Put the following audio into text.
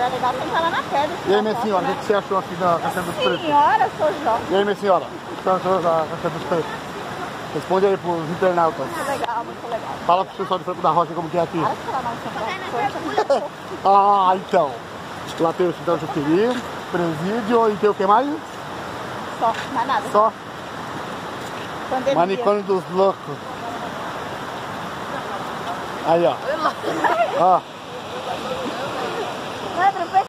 Era legal sentar lá na pedra. E aí, minha senhora, o que você achou aqui da Caixinha dos Pretos? Senhora, eu sou jovem. E aí, minha senhora, o que você achou da Caixinha dos Pretos? Responde aí pros internautas. Muito legal, muito legal. Fala pro pessoal de Franco da Rocha como que é aqui. Para de falar mal, Ah, então. Lá tem o Cidão Juqueri, presídio e tem o que mais? Só, mais nada. Só Pandemia. manicômio dos loucos. Aí, ó. Ó.